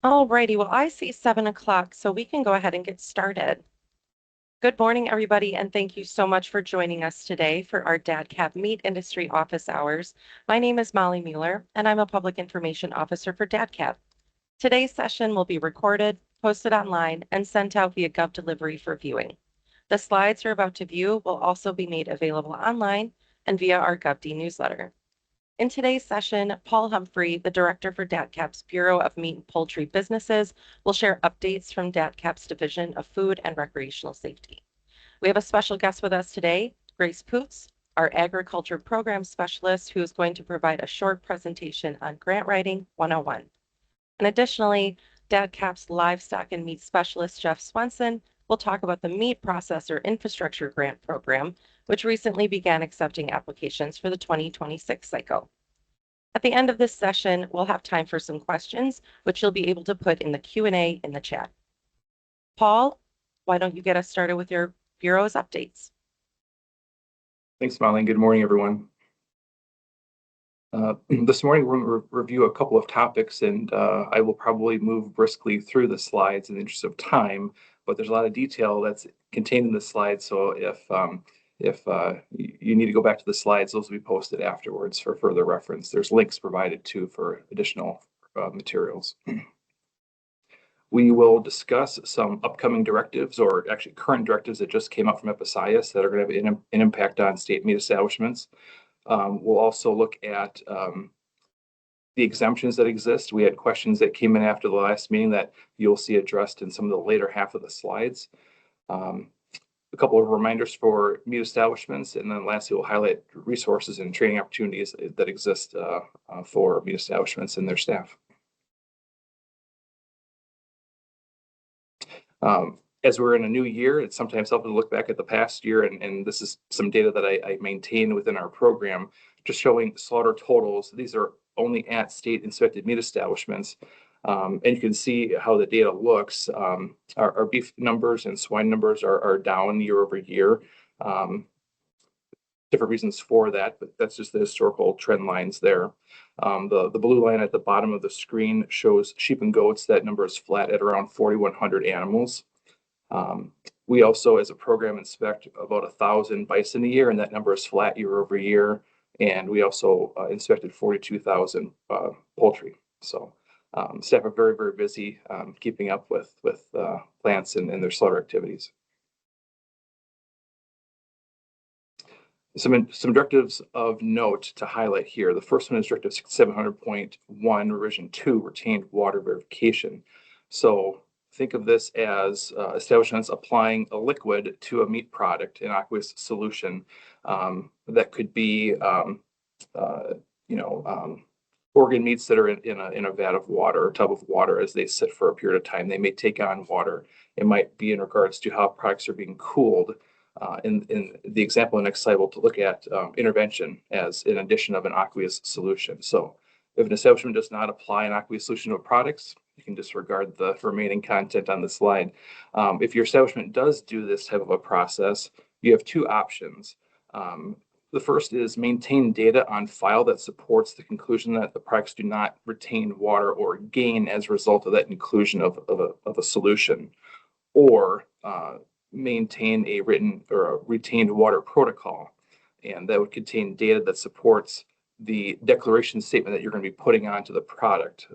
Alrighty, well, I see 7 o'clock, so we can go ahead and get started. Good morning, everybody, and thank you so much for joining us today for our DATCP Meat Industry Office Hours. My name is Molly Mueller, and I'm a Public Information Officer for DATCP. Today's session will be recorded, posted online, and sent out via GovDelivery for viewing. The slides you're about to view will also be made available online and via our GovD newsletter. In today's session, Paul Humphrey, the Director for DATCP's Bureau of Meat and Poultry Businesses, will share updates from DATCP's Division of Food and Recreational Safety. We have a special guest with us today, Grace Puc, our Agriculture Program Specialist, who is going to provide a short presentation on Grant Writing 101. And additionally, DATCP's Livestock and Meat Specialist, Jeff Swenson, will talk about the Meat Processor Infrastructure Grant Program, which recently began accepting applications for the 2026 cycle. At the end of this session, we'll have time for some questions, which you'll be able to put in the Q&A in the chat. Paul, why don't you get us started with your Bureau's updates? Thanks, Molly. Good morning, everyone. This morning, we're going to review a couple of topics, and I will probably move briskly through the slides in the interest of time, but there's a lot of detail that's contained in the slides, so if you need to go back to the slides, those will be posted afterwards for further reference. There's links provided too for additional materials. We will discuss some upcoming directives, or actually current directives that just came out from Episcius that are going to have an impact on state meat establishments. We'll also look at the exemptions that exist. We had questions that came in after the last meeting that you'll see addressed in some of the later half of the slides. A couple of reminders for meat establishments, and then lastly, we'll highlight resources and training opportunities that exist for meat establishments and their staff. As we're in a new year, it's sometimes helpful to look back at the past year, and this is some data that I maintain within our program, just showing slaughter totals. These are only at state inspected meat establishments. And you can see how the data looks. Our beef numbers and swine numbers are down year over year. Different reasons for that, but that's just the historical trend lines there. The blue line at the bottom of the screen shows sheep and goats. That number is flat at around 4,100 animals. We also, as a program, inspect about 1,000 bison a year, and that number is flat year over year. And we also inspected 42,000 poultry. So staff are very, very busy keeping up with plants and their slaughter activities. Some directives of note to highlight here. The first one is Directive 700.1, Revision 2, Retained Water Verification. So think of this as establishments applying a liquid to a meat product, an aqueous solution that could be, organ meats that are in a vat of water or tub of water. As they sit for a period of time, they may take on water. It might be in regards to how products are being cooled. In the example in the next slide, we'll look at intervention as an addition of an aqueous solution. So if an establishment does not apply an aqueous solution to products, you can disregard the remaining content on the slide. If your establishment does do this type of a process, you have two options. The first is maintain data on file that supports the conclusion that the products do not retain water or gain as a result of that inclusion of a solution, or maintain a written or a retained water protocol. And that would contain data that supports the declaration statement that you're going to be putting onto the product.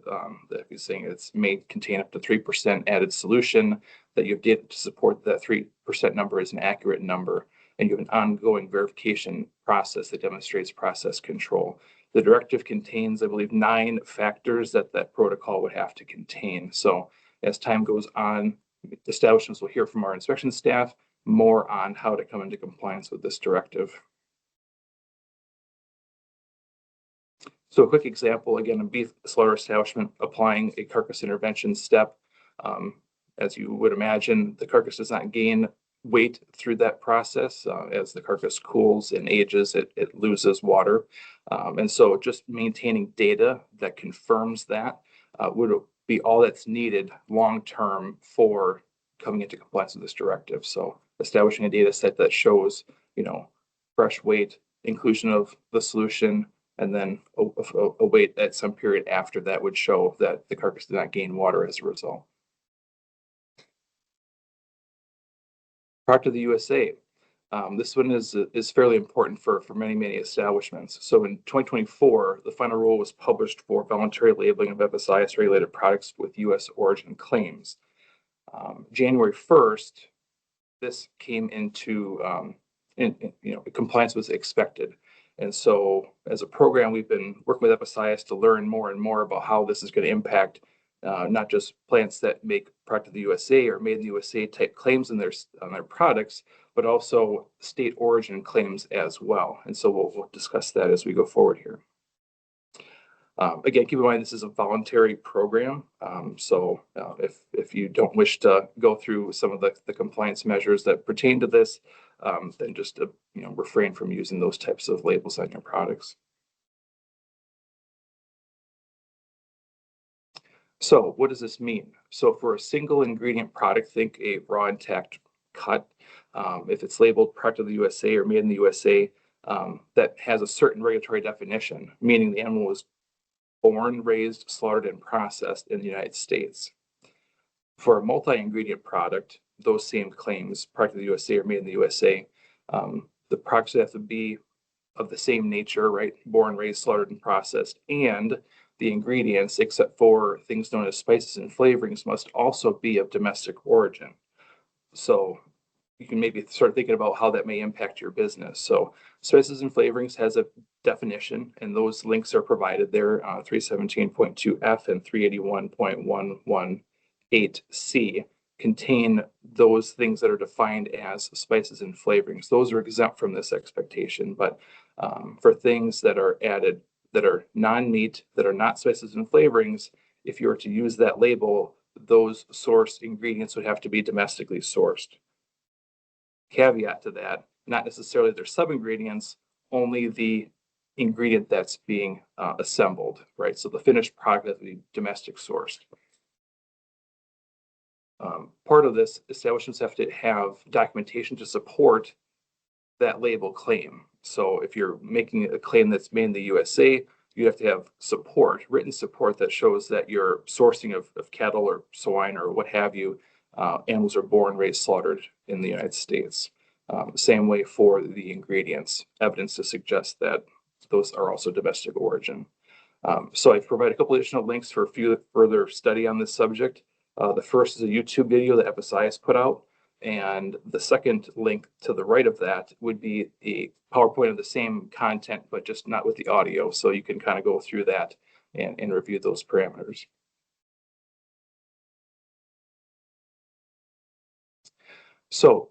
That is saying it may contain up to 3% added solution, that you have data to support that 3% number is an accurate number, and you have an ongoing verification process that demonstrates process control. The directive contains, I believe, 9 factors that protocol would have to contain. So as time goes on, establishments will hear from our inspection staff more on how to come into compliance with this directive. So a quick example, again, a beef slaughter establishment applying a carcass intervention step. As you would imagine, the carcass does not gain weight through that process. As the carcass cools and ages, it loses water. And so just maintaining data that confirms that would be all that's needed long-term for coming into compliance with this directive. So establishing a data set that shows, fresh weight, inclusion of the solution, and then a wait at some period after that would show that the carcass did not gain water as a result. Product of the USA. This one is fairly important for many establishments. So in 2024, the final rule was published for voluntary labeling of FSIS regulated products with U.S. origin claims. January 1st, this came into compliance was expected. And so as a program, we've been working with FSIS to learn more and more about how this is going to impact not just plants that make product of the USA or made in the USA type claims on their products, but also state origin claims as well. And so we'll discuss that as we go forward here. Again, keep in mind this is a voluntary program. If you don't wish to go through some of the compliance measures that pertain to this, then just refrain from using those types of labels on your products. So what does this mean? So for a single ingredient product, think a raw intact cut. If it's labeled product of the USA or made in the USA, that has a certain regulatory definition, meaning the animal was born, raised, slaughtered, and processed in the United States. For a multi-ingredient product, those same claims, product of the USA or made in the USA, the products have to be of the same nature, right? Born, raised, slaughtered, and processed, and the ingredients, except for things known as spices and flavorings, must also be of domestic origin. So you can maybe start thinking about how that may impact your business. So spices and flavorings has a definition, and those links are provided there, 317.2F and 381.118C contain those things that are defined as spices and flavorings. Those are exempt from this expectation, but for things that are added that are non-meat, that are not spices and flavorings, if you were to use that label, those sourced ingredients would have to be domestically sourced. Caveat to that, not necessarily their sub-ingredients, only the ingredient that's being assembled, right? So the finished product has to be domestic sourced. Part of this, establishments have to have documentation to support that label claim. So if you're making a claim that's made in the USA, you have to have support, written support that shows that your sourcing of cattle or swine or what have you, animals are born, raised, slaughtered in the United States. Same way for the ingredients, evidence to suggest that those are also domestic origin. So I've provided a couple additional links for further study on this subject. The first is a YouTube video that FSIS put out. And the second link to the right of that would be a PowerPoint of the same content, but just not with the audio. So you can kind of go through that and review those parameters. So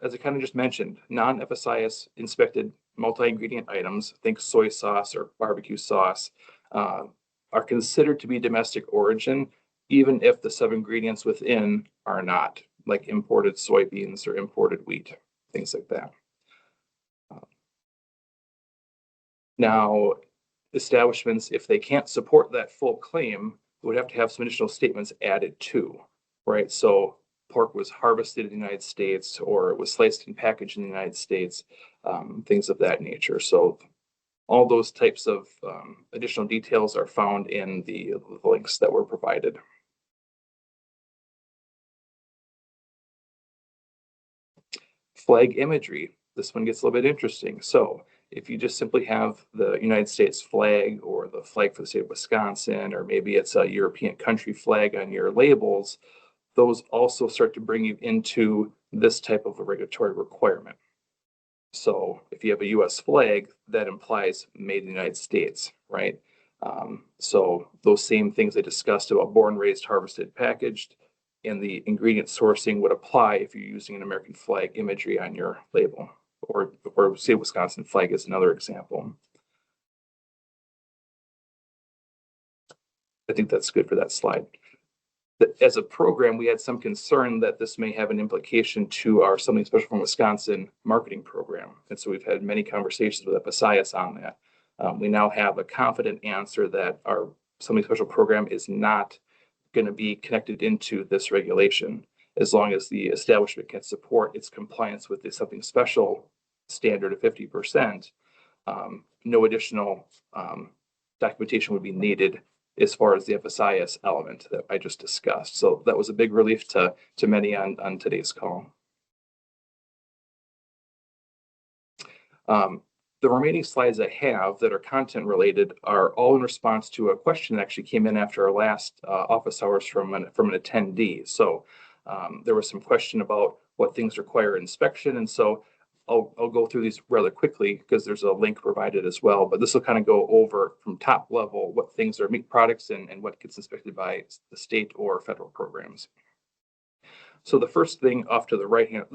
as I kind of just mentioned, non-FSIS inspected multi-ingredient items, think soy sauce or barbecue sauce, are considered to be domestic origin, even if the sub-ingredients within are not, like imported soybeans or imported wheat, things like that. Now, establishments, if they can't support that full claim, would have to have some additional statements added too, right? So pork was harvested in the United States, or it was sliced and packaged in the United States, things of that nature. So all those types of additional details are found in the links that were provided. Flag imagery. This one gets a little bit interesting. So if you just simply have the United States flag or the flag for the state of Wisconsin, or maybe it's a European country flag on your labels, those also start to bring you into this type of a regulatory requirement. So if you have a US flag, that implies made in the United States, right? So those same things I discussed about born, raised, harvested, packaged, and the ingredient sourcing would apply if you're using an American flag imagery on your label, or say Wisconsin flag is another example. I think that's good for that slide. As a program, we had some concern that this may have an implication to our Something Special from Wisconsin marketing program. And so we've had many conversations with FSIS on that. We now have a confident answer that our Something Special program is not going to be connected into this regulation, as long as the establishment can support its compliance with the Something Special standard of 50%. no additional documentation would be needed as far as the FSIS element that I just discussed. So that was a big relief to many on today's call. The remaining slides I have that are content related are all in response to a question that actually came in after our last office hours from an attendee. So there was some question about what things require inspection. And so I'll go through these rather quickly because there's a link provided as well, but this will kind of go over from top level what things are meat products and what gets inspected by the state or federal programs. So the first thing off to the right hand,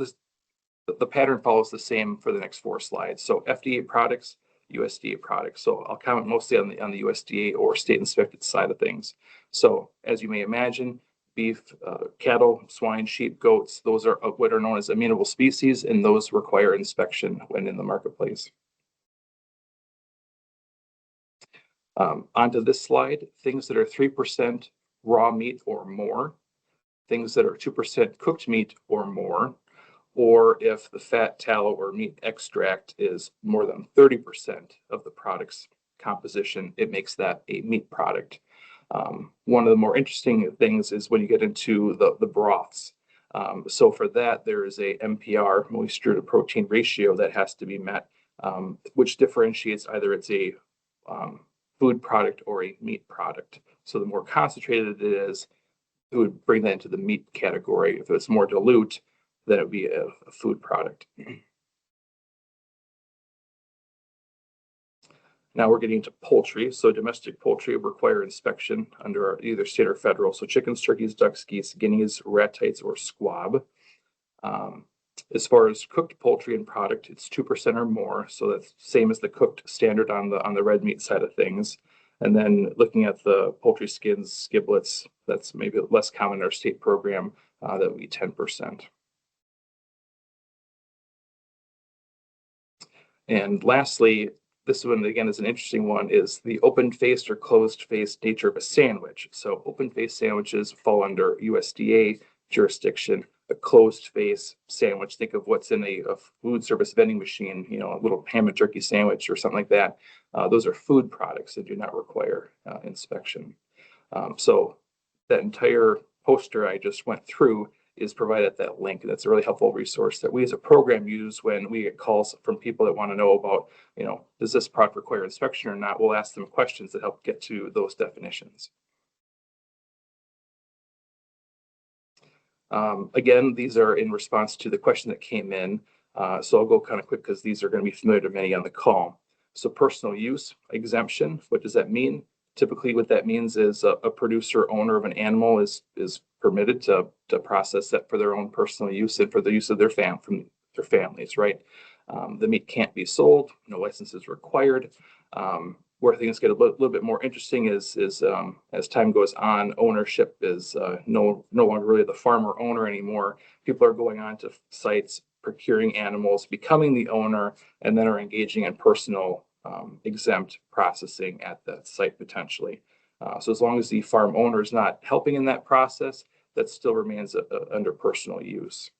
the pattern follows the same for the next 4 slides. So FDA products, USDA products. So I'll comment mostly on the USDA or state inspected side of things. So as you may imagine, beef, cattle, swine, sheep, goats, those are what are known as amenable species, and those require inspection when in the marketplace. Onto this slide, things that are 3% raw meat or more, things that are 2% cooked meat or more, or if the fat, tallow, or meat extract is more than 30% of the product's composition, it makes that a meat product. One of the more interesting things is when you get into the broths. So for that, there is a MPR, moisture to protein ratio, that has to be met, which differentiates either it's a food product or a meat product. So the more concentrated it is, it would bring that into the meat category. If it's more dilute, then it would be a food product. Now we're getting to poultry. So domestic poultry require inspection under either state or federal. So chickens, turkeys, ducks, geese, guineas, ratites, or squab. As far as cooked poultry and product, it's 2% or more. So that's same as the cooked standard on the red meat side of things. And then looking at the poultry skins, giblets, that's maybe less common in our state program, that would be 10%. And lastly, this one again is an interesting one, is the open-faced or closed-faced nature of a sandwich. So open-faced sandwiches fall under USDA jurisdiction. A closed-face sandwich, think of what's in a food service vending machine, a little ham and turkey sandwich or something like that. Those are food products that do not require inspection. So that entire poster I just went through is provided at that link. That's a really helpful resource that we as a program use when we get calls from people that want to know about, does this product require inspection or not? We'll ask them questions that help get to those definitions. Again, these are in response to the question that came in. So I'll go kind of quick because these are going to be familiar to many on the call. So personal use exemption, what does that mean? Typically what that means is a producer owner of an animal is permitted to process that for their own personal use and for the use of their families, right? The meat can't be sold, no license is required. Where things get a little bit more interesting is as time goes on, ownership is no longer really the farmer owner anymore. People are going on to sites, procuring animals, becoming the owner, and then are engaging in personal exempt processing at that site potentially. So as long as the farm owner is not helping in that process, that still remains under personal use.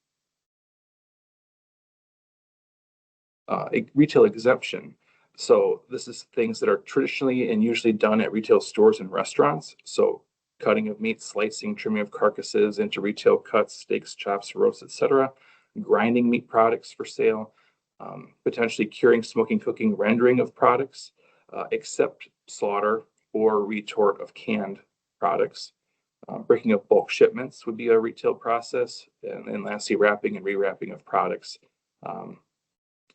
A retail exemption. So this is things that are traditionally and usually done at retail stores and restaurants. So cutting of meat, slicing, trimming of carcasses into retail cuts, steaks, chops, roasts, etc. Grinding meat products for sale, potentially curing, smoking, cooking, rendering of products, except slaughter or retort of canned products. Breaking up bulk shipments would be a retail process. And lastly, wrapping and rewrapping of products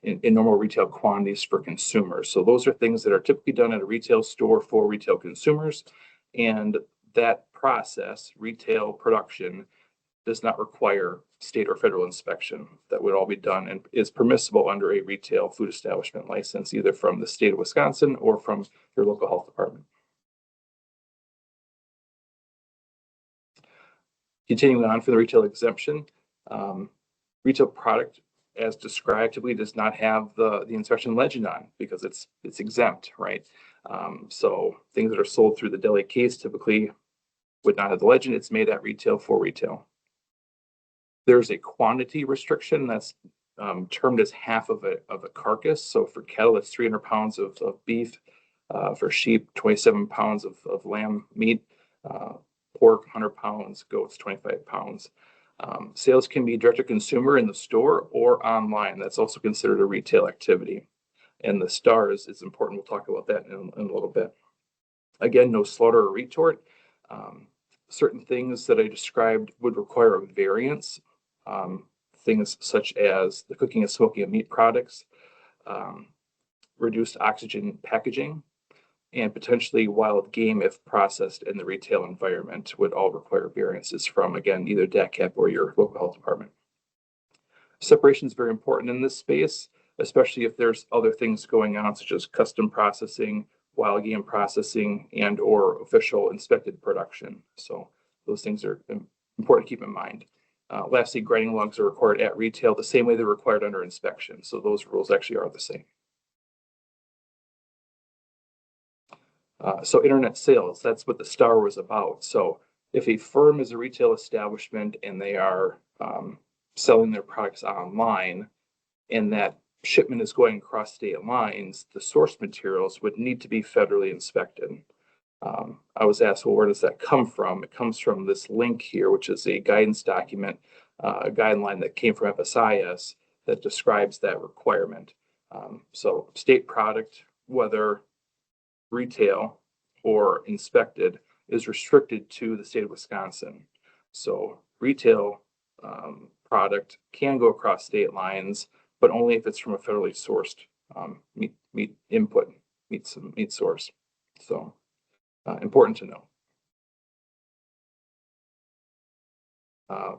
in normal retail quantities for consumers. So those are things that are typically done at a retail store for retail consumers. And that process, retail production, does not require state or federal inspection. That would all be done and is permissible under a retail food establishment license, either from the state of Wisconsin or from your local health department. Continuing on for the retail exemption, retail product as described typically does not have the inspection legend on because it's exempt, right? So things that are sold through the deli case typically would not have the legend. It's made at retail for retail. There's a quantity restriction that's termed as half of a carcass. So for cattle, it's 300 pounds of beef. For sheep, 27 pounds of lamb meat. Pork, 100 pounds. Goats, 25 pounds. Sales can be direct to consumer in the store or online. That's also considered a retail activity. And the stars is important. We'll talk about that in a little bit. Again, no slaughter or retort. Certain things that I described would require a variance. Things such as the cooking and smoking of meat products, reduced oxygen packaging, and potentially wild game if processed in the retail environment would all require variances from, again, either DATCP or your local health department. Separation is very important in this space, especially if there's other things going on, such as custom processing, wild game processing, and or official inspected production. So those things are important to keep in mind. Lastly, grinding logs are required at retail the same way they're required under inspection. So those rules actually are the same. So internet sales, that's what the star was about. So if a firm is a retail establishment and they are selling their products online and that shipment is going across state lines, the source materials would need to be federally inspected. I was asked, well, where does that come from? It comes from this link here, which is a guidance document, a guideline that came from FSIS that describes that requirement. So state product, whether retail or inspected, is restricted to the state of Wisconsin. So retail product can go across state lines, but only if it's from a federally sourced meat source. So important to know.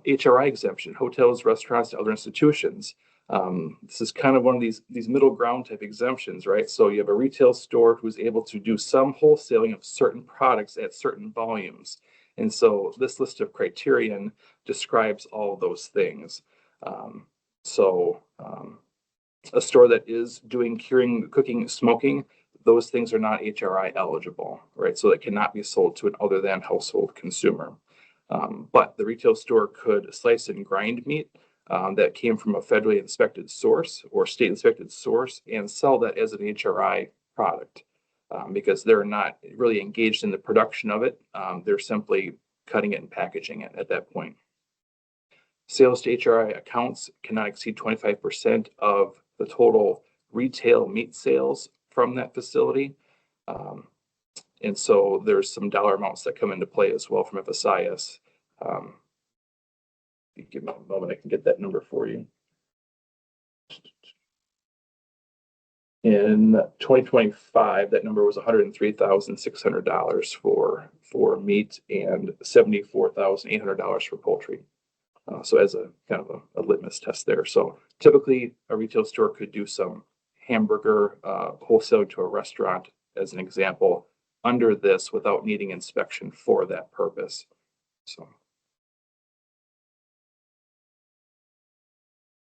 HRI exemption, hotels, restaurants, and other institutions. This is kind of one of these middle ground type exemptions, right? So you have a retail store who's able to do some wholesaling of certain products at certain volumes. And so this list of criterion describes all of those things. A store that is doing curing, cooking, smoking, those things are not HRI eligible, right? So that cannot be sold to an other than household consumer. But the retail store could slice and grind meat that came from a federally inspected source or state inspected source and sell that as an HRI product because they're not really engaged in the production of it. They're simply cutting it and packaging it at that point. Sales to HRI accounts cannot exceed 25% of the total retail meat sales from that facility. And so there's some dollar amounts that come into play as well from FSIS. If you give me a moment, I can get that number for you. In 2025, that number was $103,600 for meat and $74,800 for poultry. So as a kind of a litmus test there. So typically a retail store could do some hamburger wholesaling to a restaurant as an example under this without needing inspection for that purpose. So, all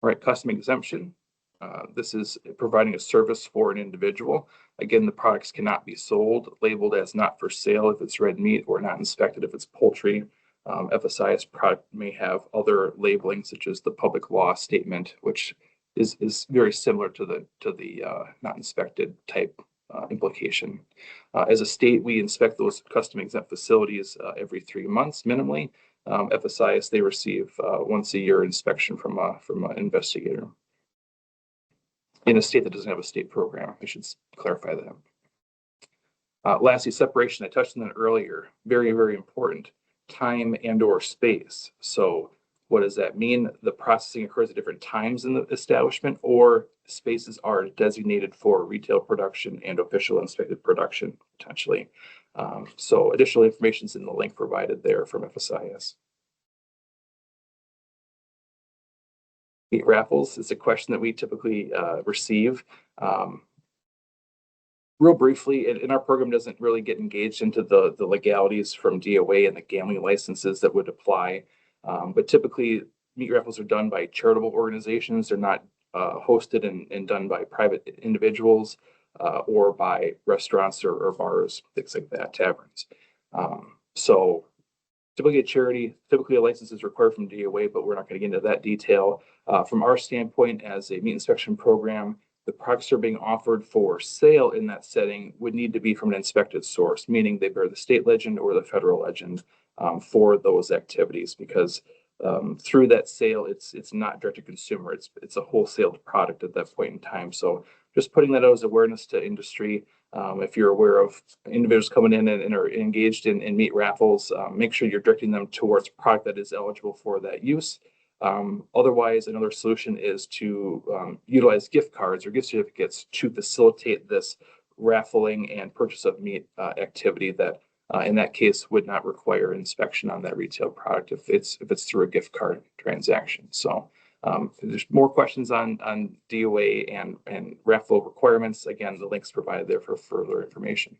right, custom exemption. This is providing a service for an individual. Again, the products cannot be sold, labeled as not for sale if it's red meat or not inspected if it's poultry. FSIS product may have other labeling such as the public law statement, which is very similar to the not inspected type implication. As a state, we inspect those custom exempt facilities every 3 months minimally. FSIS, they receive once a year inspection from an investigator. In a state that doesn't have a state program, I should clarify that. Lastly, separation, I touched on that earlier, very, very important. Time and or space. So what does that mean? The processing occurs at different times in the establishment or spaces are designated for retail production and official inspected production potentially. So additional information is in the link provided there from FSIS. Meat raffles is a question that we typically receive. Real briefly, and our program doesn't really get engaged into the legalities from DOA and the gambling licenses that would apply. But typically, meat raffles are done by charitable organizations. They're not hosted and done by private individuals or by restaurants or bars, things like that, taverns. So Typically a charity, typically a license is required from DOA, but we're not going to get into that detail. From our standpoint as a meat inspection program, the products that are being offered for sale in that setting would need to be from an inspected source, meaning they bear the state legend or the federal legend for those activities, because through that sale, it's not direct to consumer. It's a wholesale product at that point in time. So just putting that out as awareness to industry. If you're aware of individuals coming in and are engaged in meat raffles, make sure you're directing them towards product that is eligible for that use. Otherwise, another solution is to utilize gift cards or gift certificates to facilitate this raffling and purchase of meat activity that in that case would not require inspection on that retail product if it's through a gift card transaction. So if there's more questions on DOA and raffle requirements, again, the link's provided there for further information.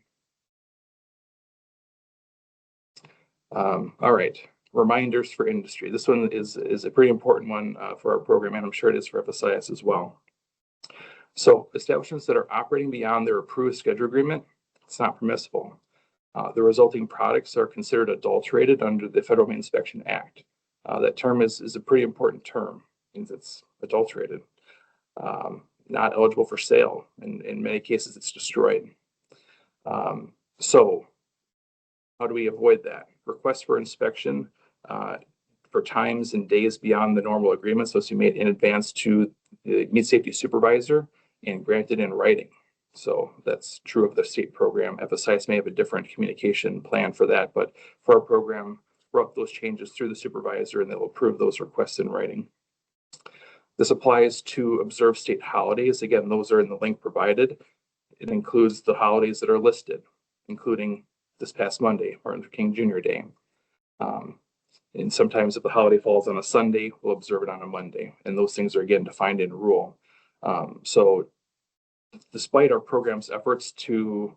All right, reminders for industry. This one is a pretty important one for our program, and I'm sure it is for FSIS as well. So establishments that are operating beyond their approved schedule agreement, it's not permissible. The resulting products are considered adulterated under the Federal Meat Inspection Act. That term is a pretty important term. It means it's adulterated, not eligible for sale. In many cases, it's destroyed. So how do we avoid that? Requests for inspection for times and days beyond the normal agreement, so it's made in advance to the meat safety supervisor and granted in writing. So that's true of the state program. FSIS may have a different communication plan for that, but for our program, route those changes through the supervisor and they'll approve those requests in writing. This applies to observed state holidays. Again, those are in the link provided. It includes the holidays that are listed, including this past Monday, Martin Luther King Jr. Day. And sometimes if the holiday falls on a Sunday, we'll observe it on a Monday. And those things are, again, defined in rule. So despite our program's efforts to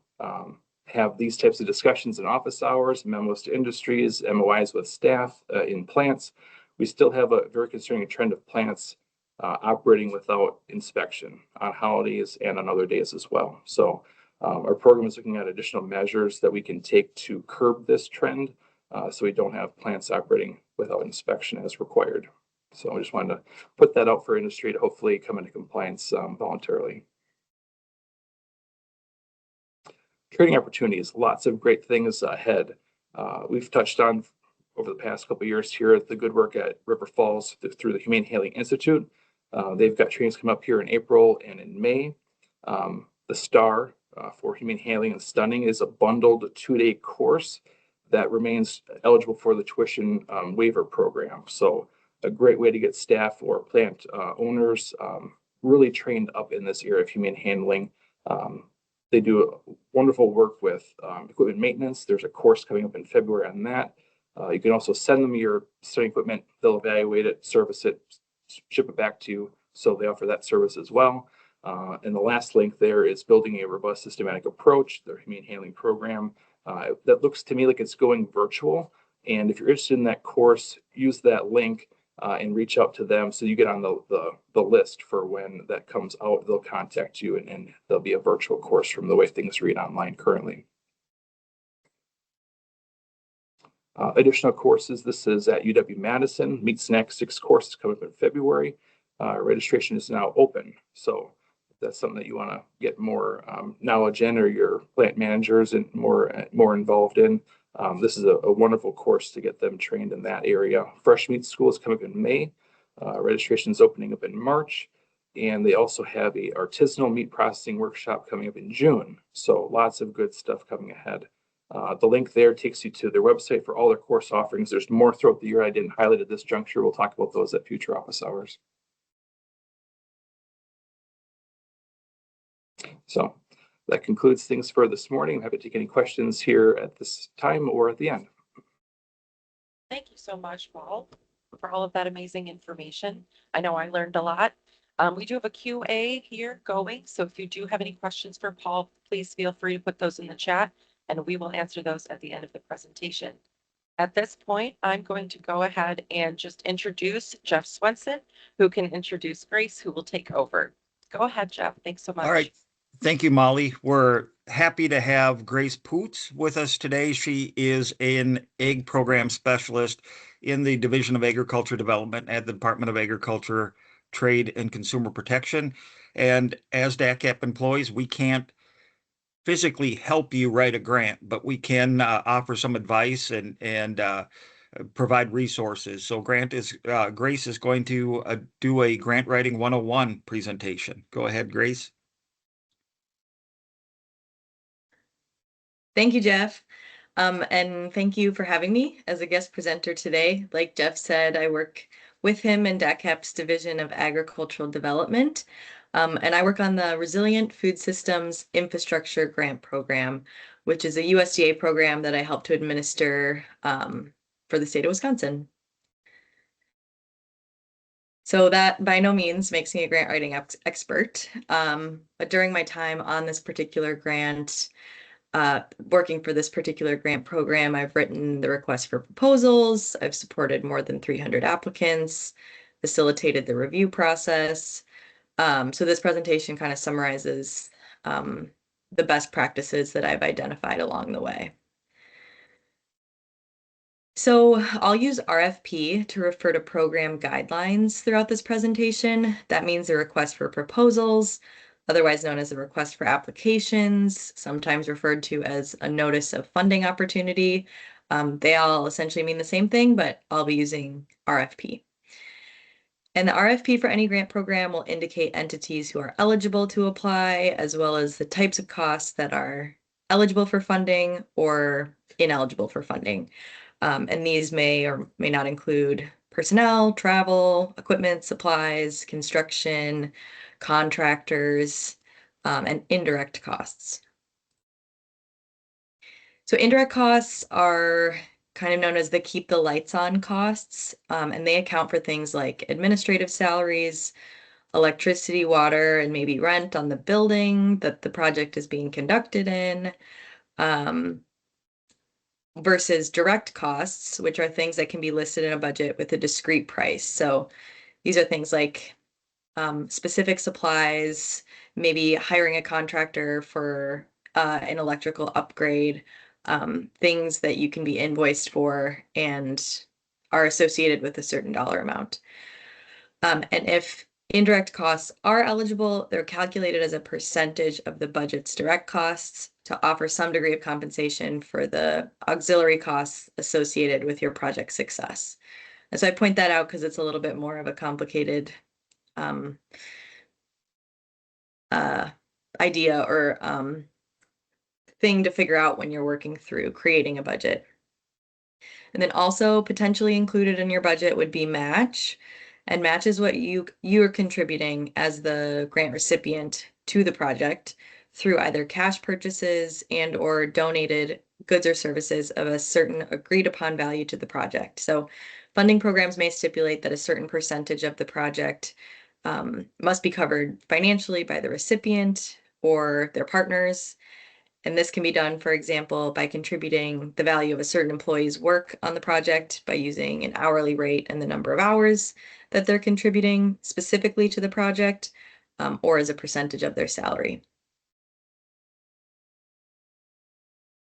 have these types of discussions in office hours, memos to industries, MOIs with staff in plants, we still have a very concerning trend of plants operating without inspection on holidays and on other days as well. So our program is looking at additional measures that we can take to curb this trend so we don't have plants operating without inspection as required. So I just wanted to put that out for industry to hopefully come into compliance voluntarily. Trading opportunities, lots of great things ahead. We've touched on over the past couple of years here at the good work at River Falls through the Humane Handling Institute. They've got trainings come up here in April and in May. The STAR for Humane Handling and Stunning is a bundled 2-day course that remains eligible for the tuition waiver program. So a great way to get staff or plant owners really trained up in this area of humane handling. They do wonderful work with equipment maintenance. There's a course coming up in February on that. You can also send them your study equipment. They'll evaluate it, service it, ship it back to you. So they offer that service as well. And the last link there is building a robust systematic approach, their humane handling program. That looks to me like it's going virtual. And if you're interested in that course, use that link and reach out to them so you get on the list for when that comes out. They'll contact you and there'll be a virtual course from the way things read online currently. Additional courses, this is at UW-Madison. Meat Snack 6 courses coming up in February. Registration is now open. So if that's something that you want to get more knowledge in, or your plant managers and more involved in, this is a wonderful course to get them trained in that area. Fresh Meat School is coming up in May. Registration is opening up in March. And they also have a artisanal meat processing workshop coming up in June. So lots of good stuff coming ahead. The link there takes you to their website for all their course offerings. There's more throughout the year I didn't highlight at this juncture. We'll talk about those at future office hours. So that concludes things for this morning. I'm happy to take any questions here at this time or at the end. Thank you so much, Paul, for all of that amazing information. I know I learned a lot. We do have a QA here going, so if you do have any questions for Paul, please feel free to put those in the chat, and we will answer those at the end of the presentation. At this point, I'm going to go ahead and just introduce Jeff Swenson, who can introduce Grace, who will take over. Go ahead, Jeff. Thanks so much. All right. Thank you, Molly. We're happy to have Grace Puc with us today. She is an egg program specialist in the Division of Agriculture Development at the Department of Agriculture, Trade, and Consumer Protection. And as DATCP employees, we can't physically help you write a grant, but we can offer some advice and provide resources. So Grace is going to do a grant writing 101 presentation. Go ahead, Grace. Thank you, Jeff. And thank you for having me as a guest presenter today. Like Jeff said, I work with him in DATCP's Division of Agricultural Development, and I work on the Resilient Food Systems Infrastructure Grant Program, which is a USDA program that I help to administer for the state of Wisconsin. So that by no means makes me a grant writing expert, but during my time on this particular grant, working for this particular grant program, I've written the request for proposals. I've supported more than 300 applicants, facilitated the review process. So this presentation kind of summarizes the best practices that I've identified along the way. So I'll use RFP to refer to program guidelines throughout this presentation. That means a request for proposals, otherwise known as a request for applications, sometimes referred to as a notice of funding opportunity. They all essentially mean the same thing, but I'll be using RFP. And the RFP for any grant program will indicate entities who are eligible to apply, as well as the types of costs that are eligible for funding or ineligible for funding. And these may or may not include personnel, travel, equipment, supplies, construction, contractors, and indirect costs. So indirect costs are kind of known as the keep the lights on costs, and they account for things like administrative salaries, electricity, water, and maybe rent on the building that the project is being conducted in. Versus direct costs, which are things that can be listed in a budget with a discrete price. So these are things like specific supplies, maybe hiring a contractor for an electrical upgrade, things that you can be invoiced for and are associated with a certain dollar amount. And if indirect costs are eligible, they're calculated as a percentage of the budget's direct costs to offer some degree of compensation for the auxiliary costs associated with your project success. And so I point that out because it's a little bit more of a complicated idea or thing to figure out when you're working through creating a budget. And then also potentially included in your budget would be match. And match is what you're contributing as the grant recipient to the project through either cash purchases and or donated goods or services of a certain agreed upon value to the project. So funding programs may stipulate that a certain percentage of the project must be covered financially by the recipient or their partners. And this can be done, for example, by contributing the value of a certain employee's work on the project by using an hourly rate and the number of hours that they're contributing specifically to the project, or as a percentage of their salary.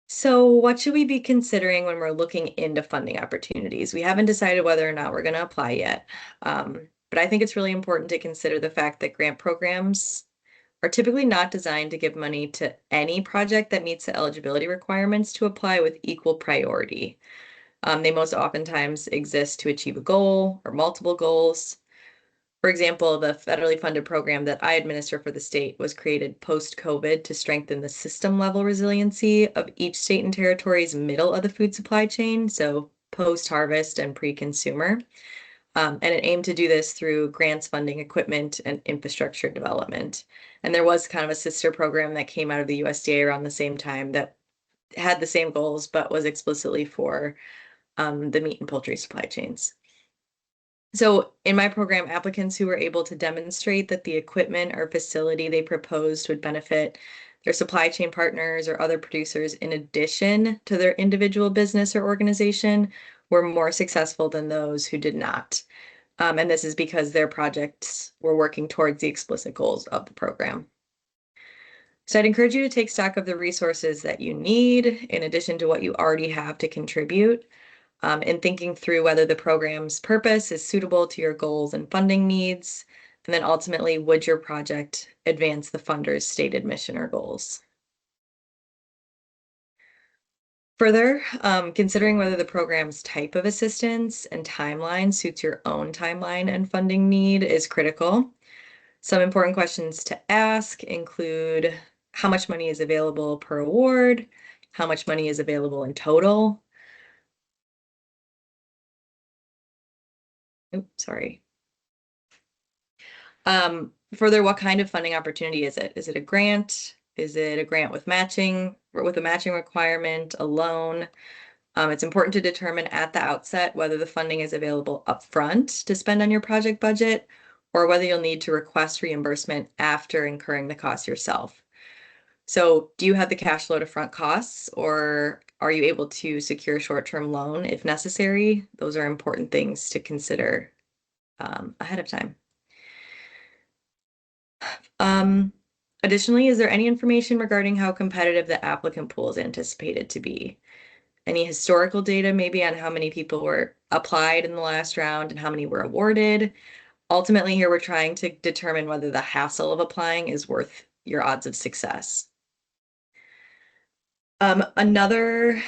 So what should we be considering when we're looking into funding opportunities? We haven't decided whether or not we're going to apply yet, but I think it's really important to consider the fact that grant programs are typically not designed to give money to any project that meets the eligibility requirements to apply with equal priority. They most oftentimes exist to achieve a goal or multiple goals. For example, the federally funded program that I administer for the state was created post-COVID to strengthen the system level resiliency of each state and territory's middle of the food supply chain, so post-harvest and pre-consumer. And it aimed to do this through grants funding equipment and infrastructure development. And there was kind of a sister program that came out of the USDA around the same time that had the same goals, but was explicitly for the meat and poultry supply chains. So in my program, applicants who were able to demonstrate that the equipment or facility they proposed would benefit their supply chain partners or other producers in addition to their individual business or organization were more successful than those who did not. And this is because their projects were working towards the explicit goals of the program. So I'd encourage you to take stock of the resources that you need in addition to what you already have to contribute, and thinking through whether the program's purpose is suitable to your goals and funding needs. And then ultimately, would your project advance the funder's stated mission or goals? Further, considering whether the program's type of assistance and timeline suits your own timeline and funding need is critical. Some important questions to ask include how much money is available per award, how much money is available in total. Oops, sorry. Further, what kind of funding opportunity is it? Is it a grant? Is it a grant with matching, or with a matching requirement, a loan? It's important to determine at the outset whether the funding is available upfront to spend on your project budget, or whether you'll need to request reimbursement after incurring the cost yourself. So do you have the cash flow to front costs, or are you able to secure a short-term loan if necessary? Those are important things to consider ahead of time. Additionally, is there any information regarding how competitive the applicant pool is anticipated to be? Any historical data maybe on how many people were applied in the last round and how many were awarded? Ultimately, here we're trying to determine whether the hassle of applying is worth your odds of success. Another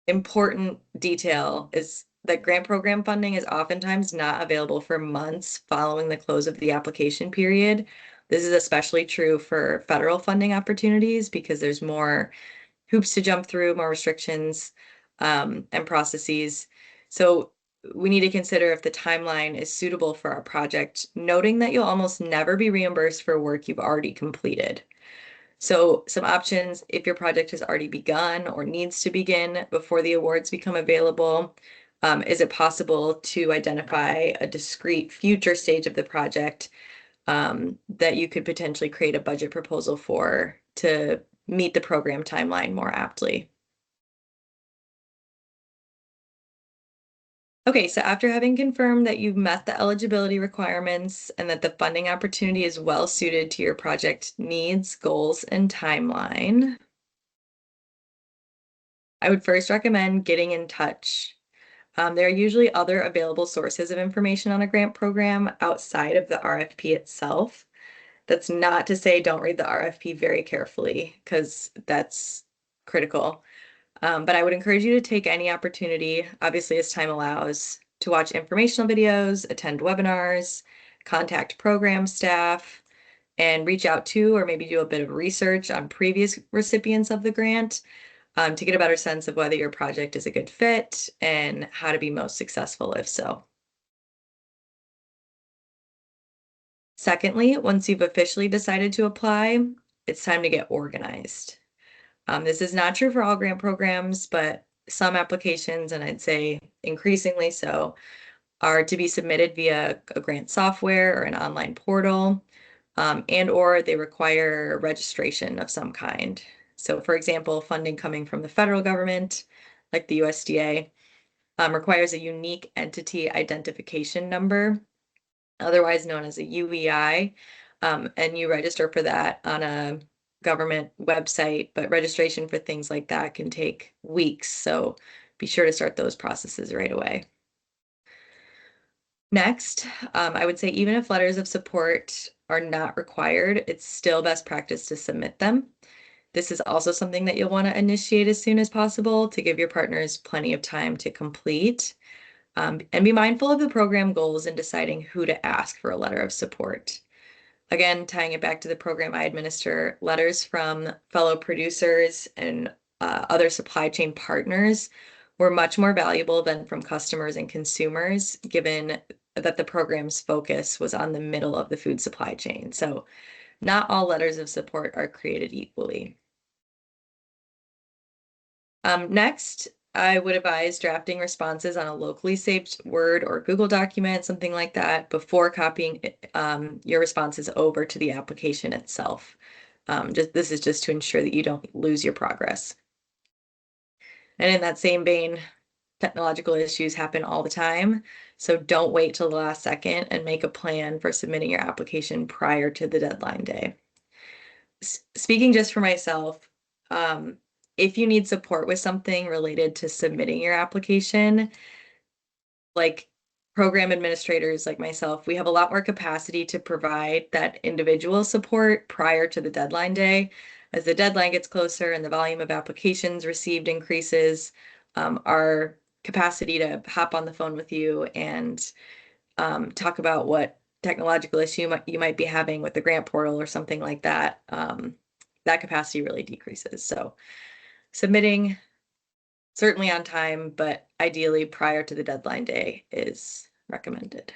important detail is that grant program funding is oftentimes not available for months following the close of the application period. This is especially true for federal funding opportunities because there's more hoops to jump through, more restrictions, and processes. So we need to consider if the timeline is suitable for our project, noting that you'll almost never be reimbursed for work you've already completed. So some options, if your project has already begun or needs to begin before the awards become available, is it possible to identify a discrete future stage of the project that you could potentially create a budget proposal for to meet the program timeline more aptly? Okay, so after having confirmed that you've met the eligibility requirements and that the funding opportunity is well suited to your project needs, goals, and timeline, I would first recommend getting in touch. There are usually other available sources of information on a grant program outside of the RFP itself. That's not to say don't read the RFP very carefully, because that's critical. But I would encourage you to take any opportunity, obviously as time allows, to watch informational videos, attend webinars, contact program staff, and reach out to or maybe do a bit of research on previous recipients of the grant, to get a better sense of whether your project is a good fit and how to be most successful if so. Secondly, once you've officially decided to apply, it's time to get organized. This is not true for all grant programs, but some applications, and I'd say increasingly so, are to be submitted via a grant software or an online portal, and or they require registration of some kind. So for example, funding coming from the federal government, like the USDA, requires a unique entity identification number, otherwise known as a UEI, and you register for that on a government website, but registration for things like that can take weeks, so be sure to start those processes right away. Next, I would say even if letters of support are not required, it's still best practice to submit them. This is also something that you'll want to initiate as soon as possible to give your partners plenty of time to complete. And be mindful of the program goals in deciding who to ask for a letter of support. Again, tying it back to the program I administer, letters from fellow producers and other supply chain partners were much more valuable than from customers and consumers, given that the program's focus was on the middle of the food supply chain. So not all letters of support are created equally. Next, I would advise drafting responses on a locally saved Word or Google document, something like that, before copying your responses over to the application itself. This is just to ensure that you don't lose your progress. And in that same vein, technological issues happen all the time, so don't wait till the last second and make a plan for submitting your application prior to the deadline day. Speaking just for myself, if you need support with something related to submitting your application, like program administrators like myself, we have a lot more capacity to provide that individual support prior to the deadline day. As the deadline gets closer and the volume of applications received increases, our capacity to hop on the phone with you and talk about what technological issue you might be having with the grant portal or something like that, that capacity really decreases. So submitting certainly on time, but ideally prior to the deadline day is recommended.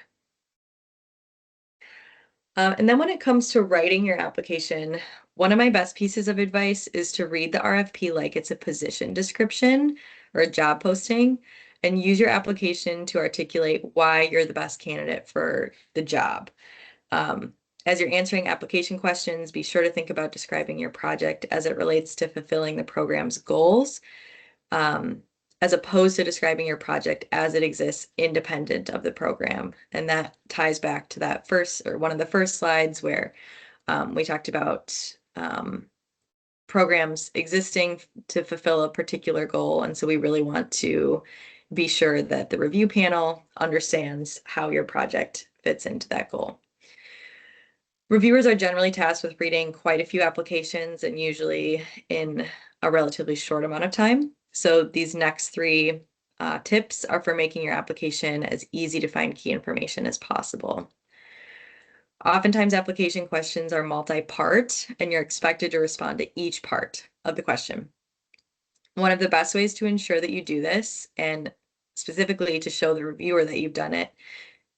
And then when it comes to writing your application, one of my best pieces of advice is to read the RFP like it's a position description or a job posting, and use your application to articulate why you're the best candidate for the job. As you're answering application questions, be sure to think about describing your project as it relates to fulfilling the program's goals, as opposed to describing your project as it exists independent of the program. And that ties back to that first, or one of the first slides where we talked about programs existing to fulfill a particular goal. And so we really want to be sure that the review panel understands how your project fits into that goal. Reviewers are generally tasked with reading quite a few applications, and usually in a relatively short amount of time. So these next three tips are for making your application as easy to find key information as possible. Oftentimes application questions are multi-part, and you're expected to respond to each part of the question. One of the best ways to ensure that you do this, and specifically to show the reviewer that you've done it,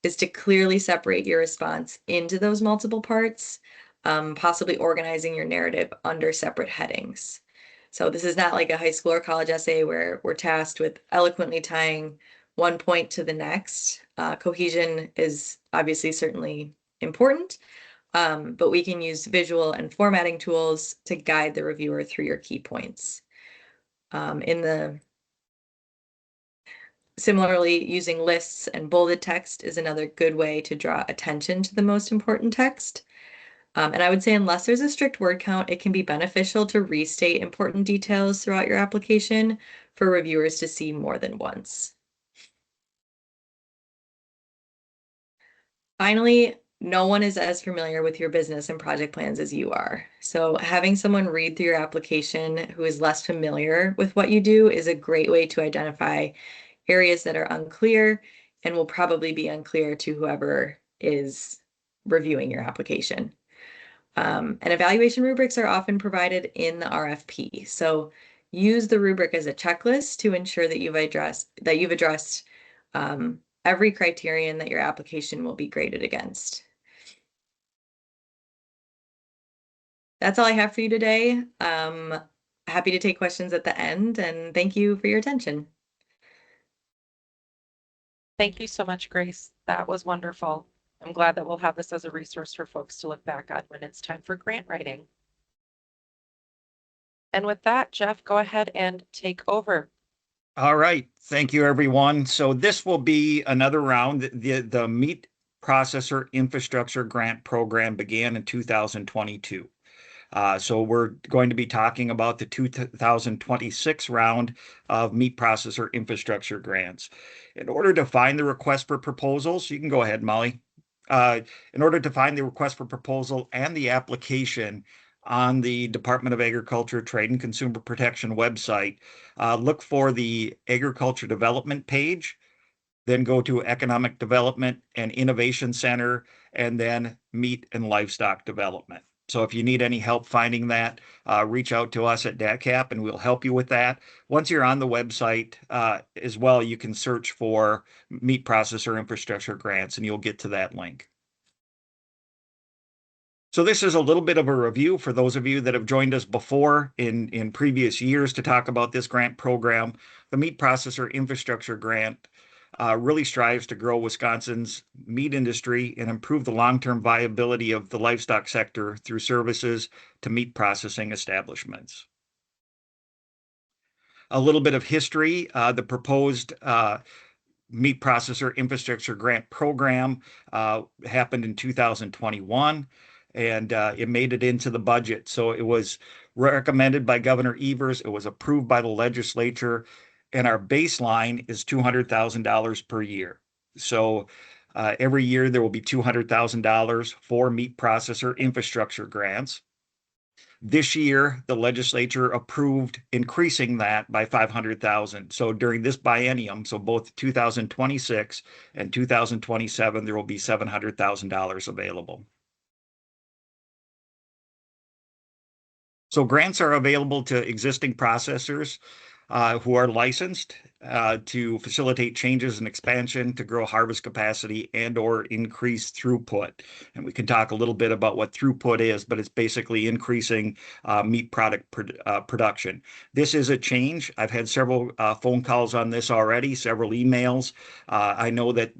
is to clearly separate your response into those multiple parts, possibly organizing your narrative under separate headings. So this is not like a high school or college essay where we're tasked with eloquently tying one point to the next. Cohesion is obviously certainly important, but we can use visual and formatting tools to guide the reviewer through your key points. Similarly, using lists and bolded text is another good way to draw attention to the most important text. And I would say unless there's a strict word count, it can be beneficial to restate important details throughout your application for reviewers to see more than once. Finally, no one is as familiar with your business and project plans as you are. So having someone read through your application who is less familiar with what you do is a great way to identify areas that are unclear and will probably be unclear to whoever is reviewing your application. And evaluation rubrics are often provided in the RFP. So use the rubric as a checklist to ensure that you've addressed every criterion that your application will be graded against. That's all I have for you today. Happy to take questions at the end, and thank you for your attention. Thank you so much, Grace. That was wonderful. I'm glad that we'll have this as a resource for folks to look back on when it's time for grant writing. And with that, Jeff, go ahead and take over. All right. Thank you, everyone. So this will be another round. The Meat Processor Infrastructure Grant Program began in 2022. So we're going to be talking about the 2026 round of Meat Processor Infrastructure Grants. In order to find the request for proposals, you can go ahead, Molly. In order to find the request for proposal and the application on the Department of Agriculture Trade and Consumer Protection website, look for the Agriculture Development page, then go to Economic Development and Innovation Center, and then Meat and Livestock Development. So if you need any help finding that, reach out to us at DATCP and we'll help you with that. Once you're on the website as well, you can search for Meat Processor Infrastructure Grants and you'll get to that link. So this is a little bit of a review for those of you that have joined us before in previous years to talk about this grant program. The Meat Processor Infrastructure Grant really strives to grow Wisconsin's meat industry and improve the long-term viability of the livestock sector through services to meat processing establishments. A little bit of history, the proposed Meat Processor Infrastructure Grant Program happened in 2021. and it made it into the budget. So it was recommended by Governor Evers. It was approved by the legislature, and our baseline is $200,000 per year. So every year there will be $200,000 for meat processor infrastructure grants. This year, the legislature approved increasing that by 500,000. So during this biennium, so both 2026 and 2027, there will be $700,000 available. So grants are available to existing processors who are licensed to facilitate changes and expansion to grow harvest capacity and or increase throughput. And we can talk a little bit about what throughput is, but it's basically increasing meat product production. This is a change. I've had several phone calls on this already, several emails. I know that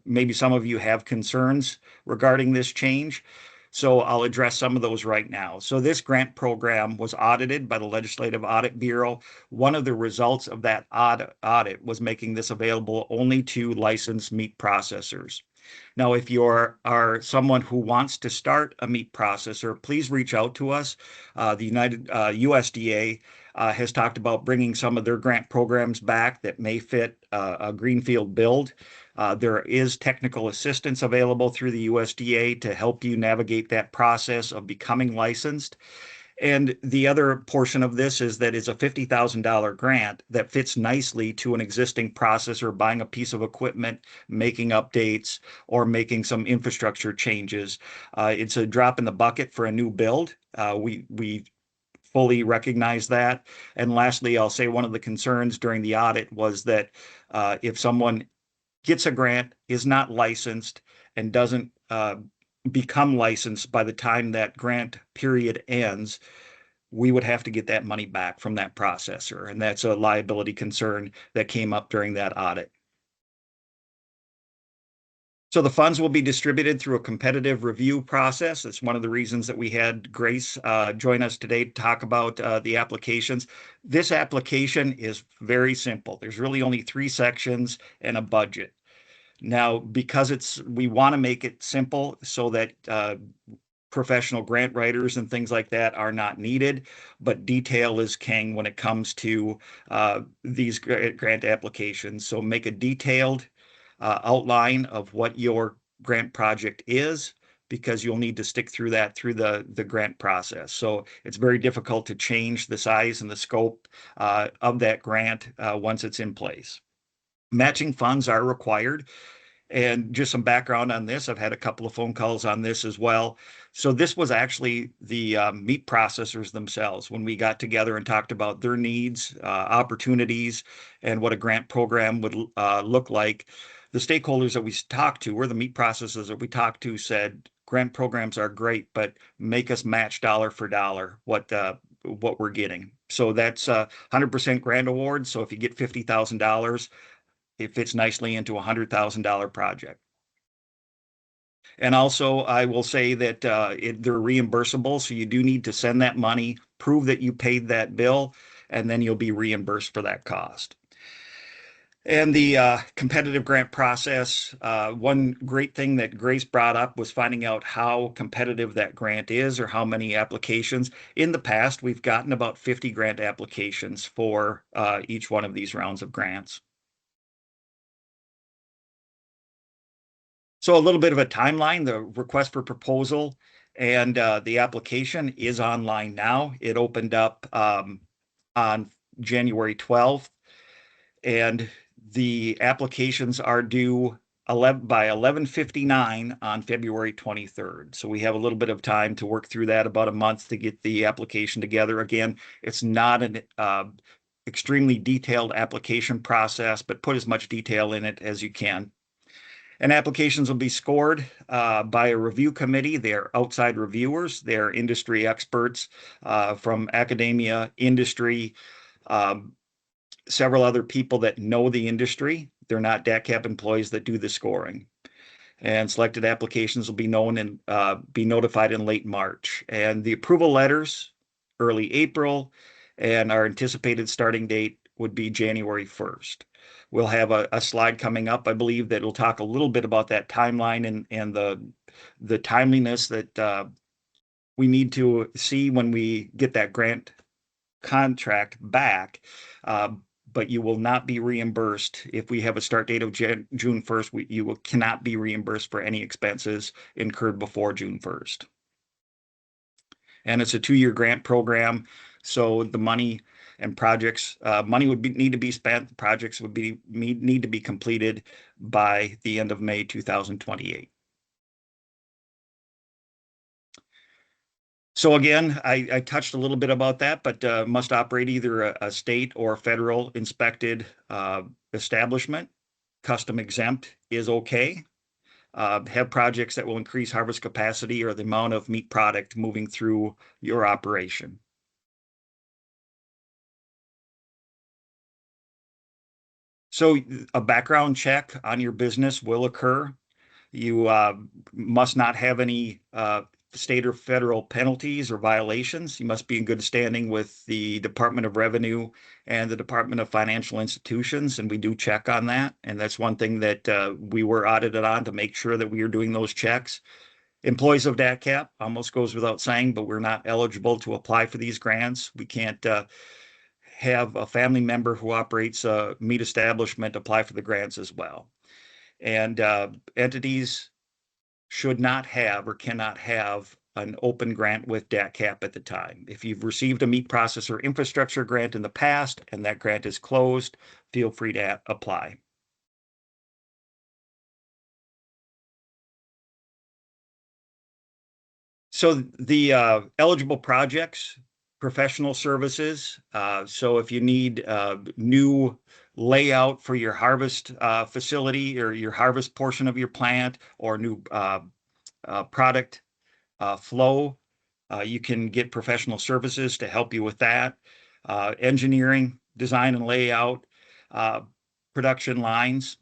maybe some of you have concerns regarding this change. So I'll address some of those right now. So this grant program was audited by the Legislative Audit Bureau. One of the results of that audit was making this available only to licensed meat processors. Now, if you are someone who wants to start a meat processor, please reach out to us. The USDA has talked about bringing some of their grant programs back that may fit a greenfield build. There is technical assistance available through the USDA to help you navigate that process of becoming licensed. And the other portion of this is that it's a $50,000 grant that fits nicely to an existing processor buying a piece of equipment, making updates, or making some infrastructure changes. It's a drop in the bucket for a new build. We fully recognize that. And lastly, I'll say one of the concerns during the audit was that if someone gets a grant, is not licensed, and doesn't become licensed by the time that grant period ends, we would have to get that money back from that processor. And that's a liability concern that came up during that audit. So the funds will be distributed through a competitive review process. That's one of the reasons that we had Grace join us today to talk about the applications. This application is very simple. There's really only 3 sections and a budget. Now, because we want to make it simple so that professional grant writers and things like that are not needed, but detail is king when it comes to these grant applications. So make a detailed outline of what your grant project is, because you'll need to stick through that through the grant process. So it's very difficult to change the size and the scope of that grant once it's in place. Matching funds are required. And just some background on this, I've had a couple of phone calls on this as well. So this was actually the meat processors themselves when we got together and talked about their needs, opportunities, and what a grant program would look like. The stakeholders that we talked to, or the meat processors that we talked to, said grant programs are great, but make us match dollar for dollar what we're getting. So that's 100% grant award. So if you get $50,000, it fits nicely into a $100,000 project. And also, I will say that they're reimbursable, so you do need to send that money, prove that you paid that bill, and then you'll be reimbursed for that cost. And the competitive grant process, one great thing that Grace brought up was finding out how competitive that grant is, or how many applications. In the past, we've gotten about 50 grant applications for each one of these rounds of grants. So a little bit of a timeline. The request for proposal and the application is online now. It opened up on January 12th, and the applications are due by 11:59 on February 23rd. So we have a little bit of time to work through that, about a month to get the application together. Again, it's not an extremely detailed application process, but put as much detail in it as you can. And applications will be scored by a review committee. They're outside reviewers. They're industry experts from academia, industry, several other people that know the industry. They're not DATCP employees that do the scoring. And selected applications will be known and be notified in late March. And the approval letters, early April, and our anticipated starting date would be January 1st. We'll have a slide coming up, I believe, that will talk a little bit about that timeline and the timeliness that we need to see when we get that grant contract back. But you will not be reimbursed if we have a start date of June 1st. You cannot be reimbursed for any expenses incurred before June 1st. And it's a 2-year grant program, so the money and projects, money would need to be spent. Projects would need to be completed by the end of May 2028. So again, I touched a little bit about that, but must operate either a state or federal inspected establishment. Custom exempt is okay. Have projects that will increase harvest capacity or the amount of meat product moving through your operation. So a background check on your business will occur. You must not have any state or federal penalties or violations. You must be in good standing with the Department of Revenue and the Department of Financial Institutions, and we do check on that. And that's one thing that we were audited on to make sure that we are doing those checks. Employees of DATCP, almost goes without saying, but we're not eligible to apply for these grants. We can't have a family member who operates a meat establishment apply for the grants as well. And entities should not have or cannot have an open grant with DATCP at the time. If you've received a meat processor infrastructure grant in the past and that grant is closed, feel free to apply. So the eligible projects, professional services. So if you need new layout for your harvest facility or your harvest portion of your plant, or new product flow, you can get professional services to help you with that. Engineering, design and layout, production lines,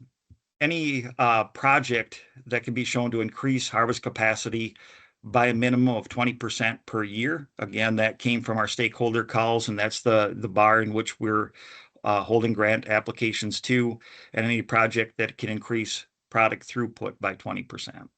any project that can be shown to increase harvest capacity by a minimum of 20% per year. Again, that came from our stakeholder calls, and that's the bar in which we're holding grant applications to, and any project that can increase product throughput by 20%.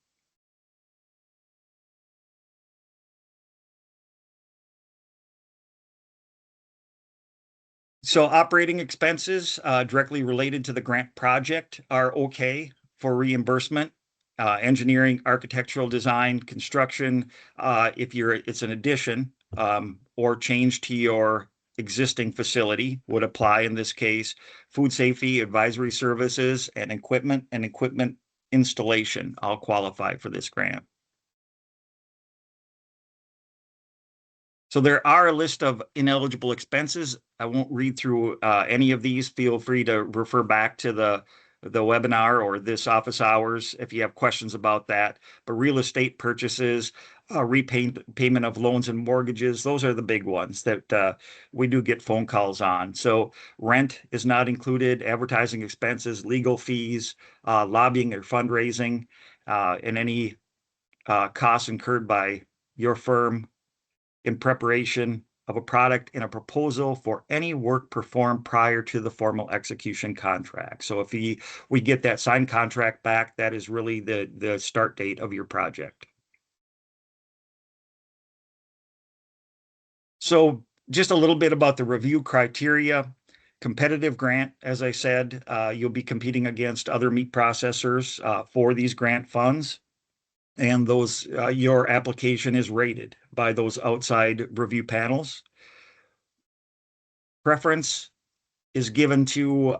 So operating expenses directly related to the grant project are okay for reimbursement. Engineering, architectural design, construction, if it's an addition or change to your existing facility would apply in this case. Food safety, advisory services, and equipment installation all qualify for this grant. So there are a list of ineligible expenses. I won't read through any of these. Feel free to refer back to the webinar or this office hours if you have questions about that. But real estate purchases, repayment of loans and mortgages, those are the big ones that we do get phone calls on. So rent is not included, advertising expenses, legal fees, lobbying or fundraising, and any costs incurred by your firm in preparation of a product and a proposal for any work performed prior to the formal execution contract. So if we get that signed contract back, that is really the start date of your project. So just a little bit about the review criteria. Competitive grant, as I said, you'll be competing against other meat processors for these grant funds. And those your application is rated by those outside review panels. Preference is given to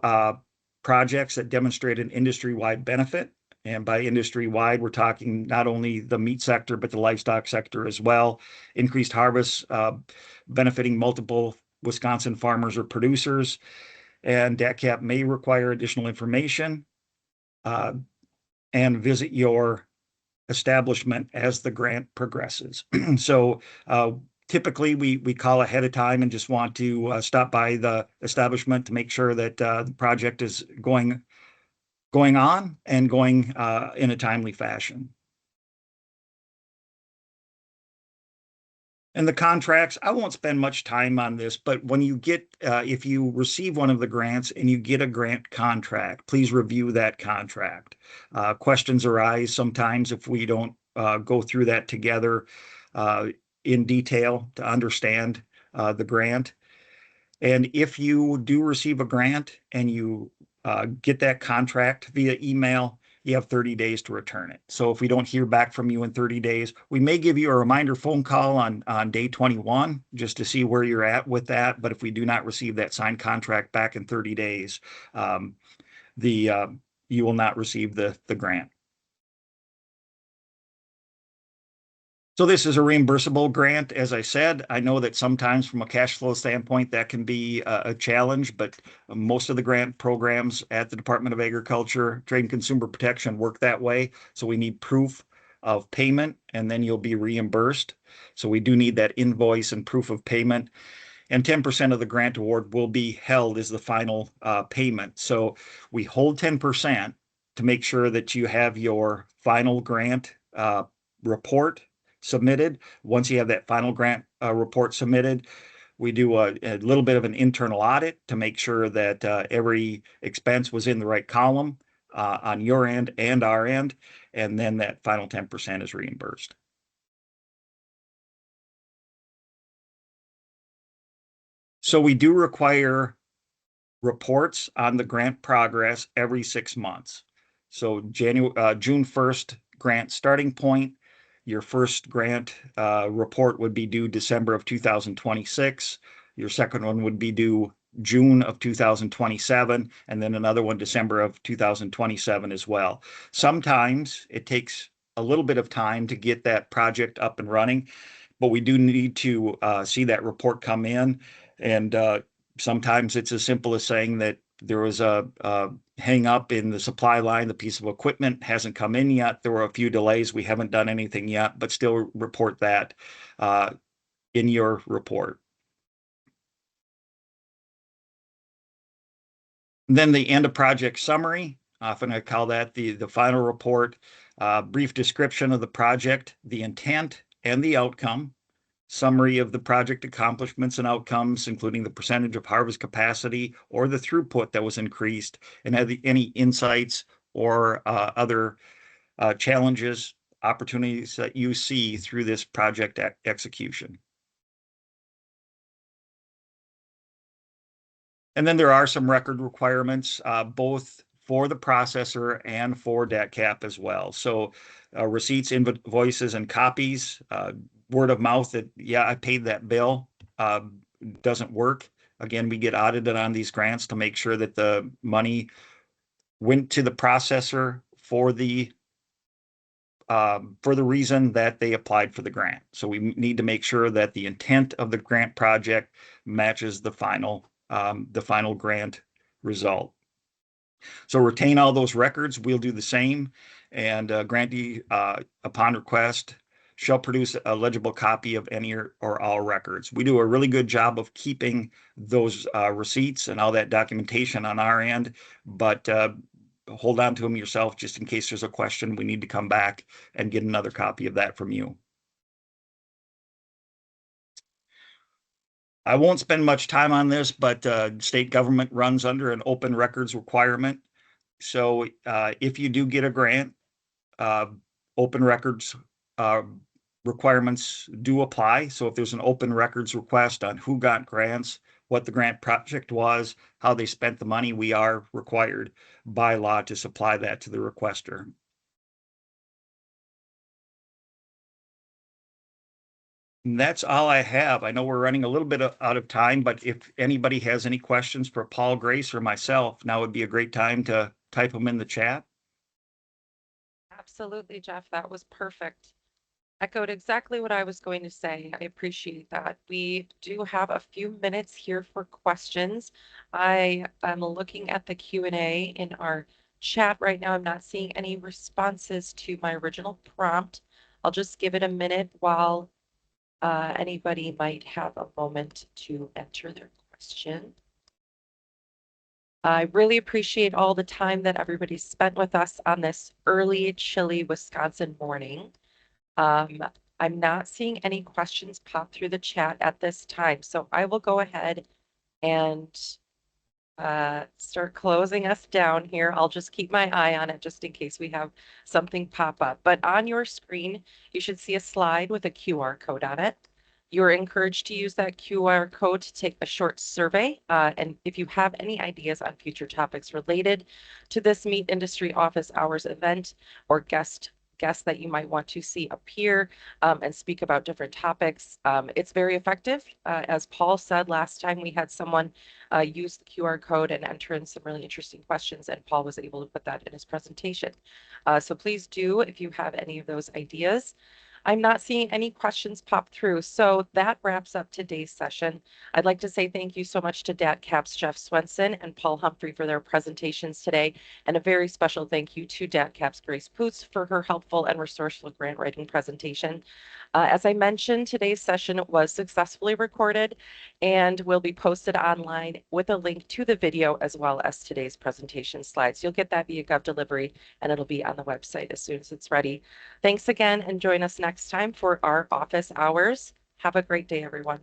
projects that demonstrate an industry-wide benefit. And by industry-wide, we're talking not only the meat sector, but the livestock sector as well. Increased harvests benefiting multiple Wisconsin farmers or producers. And DATCP may require additional information and visit your establishment as the grant progresses. So typically we call ahead of time and just want to stop by the establishment to make sure that the project is going on and going in a timely fashion. And the contracts, I won't spend much time on this, but when you get, if you receive one of the grants and you get a grant contract, please review that contract. Questions arise sometimes if we don't go through that together. in detail to understand the grant. And if you do receive a grant and you get that contract via email, you have 30 days to return it. So if we don't hear back from you in 30 days, we may give you a reminder phone call on day 21 just to see where you're at with that. But if we do not receive that signed contract back in 30 days, the you will not receive the grant. So this is a reimbursable grant. As I said, I know that sometimes from a cash flow standpoint, that can be a challenge, but most of the grant programs at the Department of Agriculture, Trade and Consumer Protection work that way. So we need proof of payment and then you'll be reimbursed. So we do need that invoice and proof of payment. And 10% of the grant award will be held as the final payment. So we hold 10% to make sure that you have your final grant report submitted. Once you have that final grant report submitted, we do a little bit of an internal audit to make sure that every expense was in the right column on your end and our end, and then that final 10% is reimbursed. So we do require reports on the grant progress every 6 months. So June 1st grant starting point, your first grant report would be due December of 2026. Your second one would be due June of 2027, and then another one December of 2027 as well. Sometimes it takes a little bit of time to get that project up and running, but we do need to see that report come in. And sometimes it's as simple as saying that there was a hang up in the supply line. The piece of equipment hasn't come in yet. There were a few delays. We haven't done anything yet, but still report that in your report. Then the end of project summary, often I call that the final report, brief description of the project, the intent and the outcome, summary of the project accomplishments and outcomes, including the percentage of harvest capacity or the throughput that was increased, and any insights or other challenges, opportunities that you see through this project execution. And then there are some record requirements, both for the processor and for DATCP as well. So receipts, invoices, and copies, word of mouth that, yeah, I paid that bill, doesn't work. Again, we get audited on these grants to make sure that the money went to the processor for the reason that they applied for the grant. So we need to make sure that the intent of the grant project matches the final grant result. So retain all those records. We'll do the same. And grantee, upon request, shall produce a legible copy of any or all records. We do a really good job of keeping those receipts and all that documentation on our end, but hold on to them yourself just in case there's a question. We need to come back and get another copy of that from you. I won't spend much time on this, but state government runs under an open records requirement. So if you do get a grant, open records requirements do apply. So if there's an open records request on who got grants, what the grant project was, how they spent the money, we are required by law to supply that to the requester. And that's all I have. I know we're running a little bit out of time, but if anybody has any questions for Paul, Grace, or myself, now would be a great time to type them in the chat. Absolutely, Jeff. That was perfect. Echoed exactly what I was going to say. I appreciate that. We do have a few minutes here for questions. I am looking at the Q&A in our chat right now. I'm not seeing any responses to my original prompt. I'll just give it a minute while anybody might have a moment to enter their question. I really appreciate all the time that everybody spent with us on this early, chilly Wisconsin morning. I'm not seeing any questions pop through the chat at this time, so I will go ahead and start closing us down here. I'll just keep my eye on it just in case we have something pop up. But on your screen, you should see a slide with a QR code on it. You're encouraged to use that QR code to take a short survey. And if you have any ideas on future topics related to this Meat Industry Office Hours event or guests that you might want to see appear and speak about different topics. It's very effective. As Paul said last time, we had someone use the QR code and enter in some really interesting questions, and Paul was able to put that in his presentation. So please do, if you have any of those ideas. I'm not seeing any questions pop through. So that wraps up today's session. I'd like to say thank you so much to DATCP's Jeff Swenson and Paul Humphrey for their presentations today. And a very special thank you to DATCP's Grace Puc for her helpful and resourceful grant writing presentation. As I mentioned, today's session was successfully recorded and will be posted online with a link to the video as well as today's presentation slides. You'll get that via GovDelivery and it'll be on the website as soon as it's ready. Thanks again and join us next time for our office hours. Have a great day, everyone.